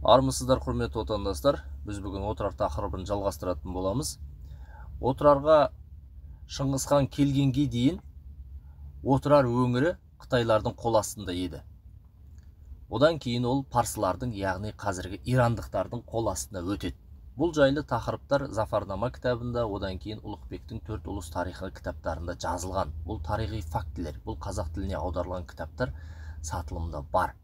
Армысыздар, құрметті отандастар. Біз бүгін отырар тақырыбын жалғастыратын боламыз. Отырарға Шыңғысхан келгенге дейін отырар өңірі Қытайлардың қол астында еді. Одан кейін ол парсылардың, яғни қазіргі ирандықтардың қол астына өтеді. Бұл жайлы тақырыптар Зафарнама кітабында, одан кейін Ұлықбектің төрт ұлыс тарихы кітаптарында жазылған. Бұл тарихи фактілер, бұл қазақ тіліне аударылған кітаптар сатылымда бар.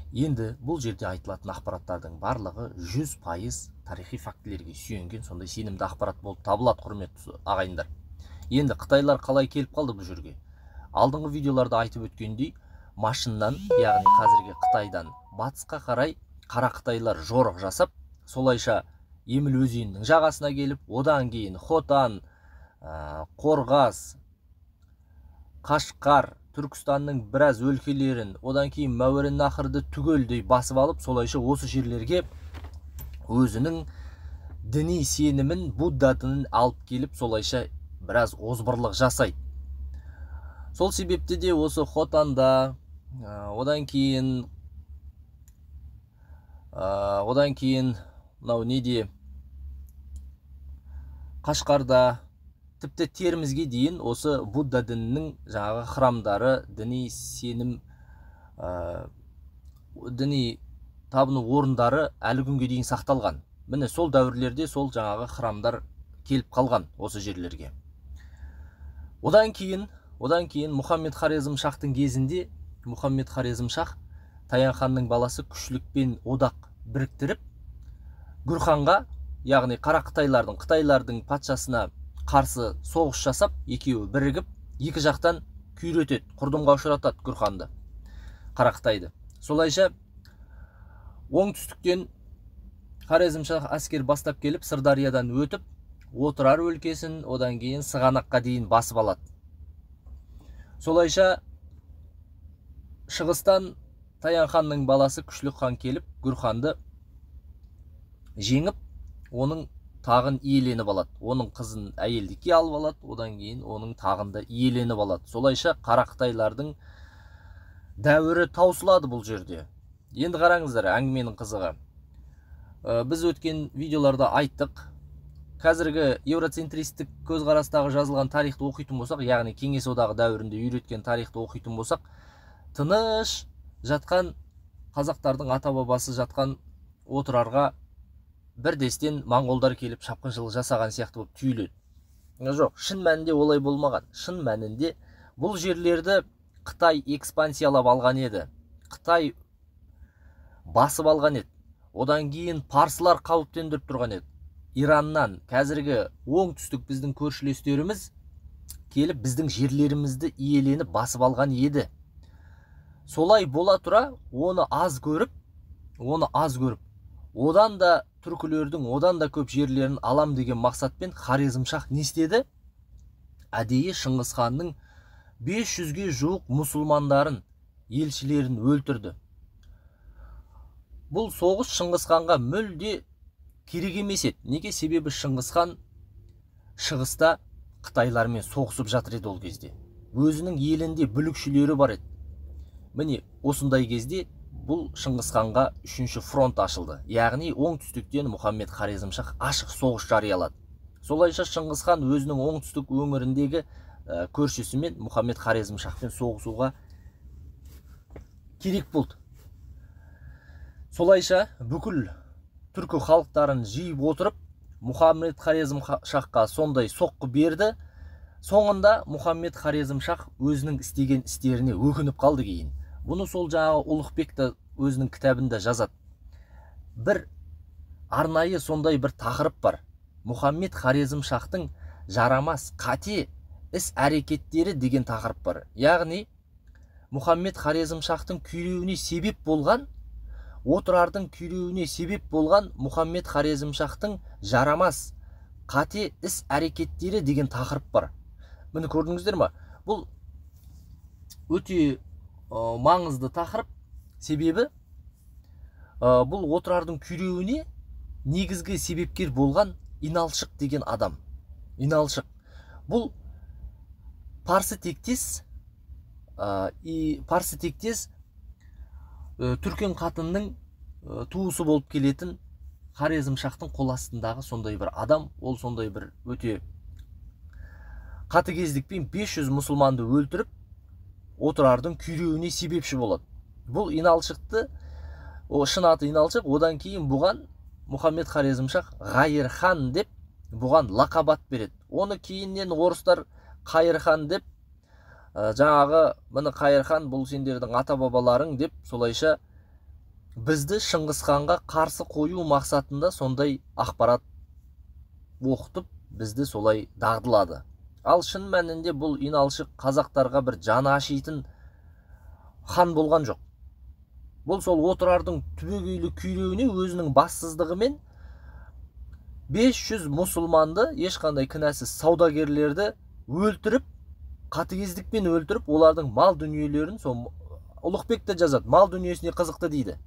Енді бұл жерде айтылатын ақпараттардың барлығы 100% тарихи фактілерге сүйенген, сондай сенімді ақпарат болып табылады, құрметті ағайындар. Енді қытайлар қалай келіп қалды бұл жерге? Алдыңғы видеоларда айтып өткендей, машиннан, яғни қазіргі Қытайдан батысқа қарай қара қытайлар жорық жасап, солайша Еміл өзенінің жағасына келіп, одан кейін Хотан, Қорғас, Қашқар, Түркістанның біраз өлкелерін, одан кейін Мәуереннахрды түгелдей басып алып, солайша осы жерлерге өзінің діни сенімін, Будда дінін алып келіп, солайша біраз озбырлық жасайды. Сол себепті де осы Хотанда, одан кейін мынау неде, Қашқарда, тіпті терімізге дейін осы Будда дінінің жаңағы храмдары, діни сенім, діни табыну орындары әлі күнге дейін сақталған. Міне сол дәуірлерде сол жаңағы храмдар келіп қалған осы жерлерге. Одан кейін Мұхаммед Хорезм-Шахтың кезінде Мұхаммед Хорезм-Шах Таян ханның баласы күшлікпен одақ біріктіріп, Гүрханға, яғни қара Қытайлардың патшасына қарсы соғыс жасап, екеуі бірігіп, екі жақтан күйретеді, құрдымға ұшыратады Гүрханды, қара Қытайды. Солайша оңтүстіктен Хорезм-Шах әскер бастап келіп, Сырдариядан өтіп, Отырар өлкесін, одан кейін Сығанаққа дейін басып алады. Солайша шығыстан Таян ханның баласы Күшлік хан келіп, Гүрханды жеңіп, оның тағын иеленіп алады. Оның қызын әйелдікке алып алады, одан кейін оның тағында иеленіп алады. Солайша қара Қытайлардың дәуірі таусылады бұл жерде. Енді қараңыздар, әңгіменің қызығы. Біз өткен видеоларда айттық, қазіргі евроцентристік көзқарастағы жазылған тарихты оқитын болсақ, яғни Кеңес одағы дәуірінде үйреткен тарихты оқитын болсақ, тыныш жатқан қазақтардың ата-бабасы жатқан Отырарға бірдестен моңғолдар келіп шапқыншылық жасаған сияқты болып түйіледі. Жоқ, шын мәнінде олай болмаған. Шын мәнінде бұл жерлерді Қытай экспансиялап алған еді. Қытай басып алған еді. Одан кейін парсылар қауіптендіріп тұрған еді. Ираннан, қазіргі оңтүстік біздің көршілестеріміз келіп біздің жерлерімізді иеленіп басып алған еді. Солай бола тұра, оны аз көріп, одан да түркілердің одан да көп жерлерін алам деген мақсатпен Хорезм-Шах не істеді? Әдейі Шыңғысханның 500-ге жуық мұсылмандарын, елшілерін өлтірді. Бұл соғыс Шыңғысханға мүлде керек емес еді. Неге? Себебі Шыңғысхан шығыста Қытайлармен соғысып жатыр еді ол кезде. Өзінің елінде бүлікшілері бар еді. Міне осындай кезде бұл Шыңғысханға 3-ші фронт ашылды. Яғни оңтүстіктен Мұхаммед Хорезм-Шах ашық соғыс жариялады. Солайша Шыңғысхан өзінің оңтүстік өңіріндегі көршісімен Мұхаммед Хорезм-Шахпен соғысуға керек болды. Солайша бүкіл түркі халықтарын жиып отырып, Мұхаммед Хорезм-Шахқа сондай соққы берді. Соңында Мұхаммед Хорезм-Шах өзінің істеген істеріне өкініп қалды кейін. Бұны сол жаңағы Ұлықбек те өзінің кітабында жазады. Бір арнайы сондай бір тақырып бар. Мұхаммед Хорезм-Шахтың жарамас қате іс әрекеттері деген тақырып бар. Яғни Мұхаммед Хорезм-Шахтың күйреуіне себеп болған, Отырардың күйреуіне себеп болған Мұхаммед Хорезм-Шахтың жарамас қате іс әрекеттері деген тақырып бар. Міне көрдіңіздер ме? Бұл өте маңызды тақырып. Себебі бұл Отырардың күйреуіне негізгі себепкер болған Иналшық деген адам. Иналшық. Бұл парсы тектес түркен қатынның туысы болып келетін Хорезмшахтың қол астындағы сондай бір адам. Ол сондай бір өте қатыгездікпен 500 мұсылманды өлтіріп, отырардың күйреуіне себепші болады. Бұл Иналшықты, о шын аты Иналшық, одан кейін бұған Мұхаммед Хорезмшах Ғайыр-хан деп бұған лақабат береді. Оны кейіннен орыстар Қайыр-хан деп, жаңағы міне Қайыр-хан бұл сендердің ата-бабаларың деп, солайша бізді Шыңғысханға қарсы қою мақсатында сондай ақпарат оқытып, бізді солай дағдылады. Ал шын мәнінде бұл Иналшық қазақтарға бір жаны ашитын хан болған жоқ. Бұл сол отырардың түбегейлі күйреуіне өзінің бассыздығымен 500 мұсылманды, ешқандай кінәсіз саудагерлерді өлтіріп, қатыгездікпен өлтіріп, олардың мал дүниелерін, сол Ұлықбек те жазады, мал дүниесіне қызықты дейді.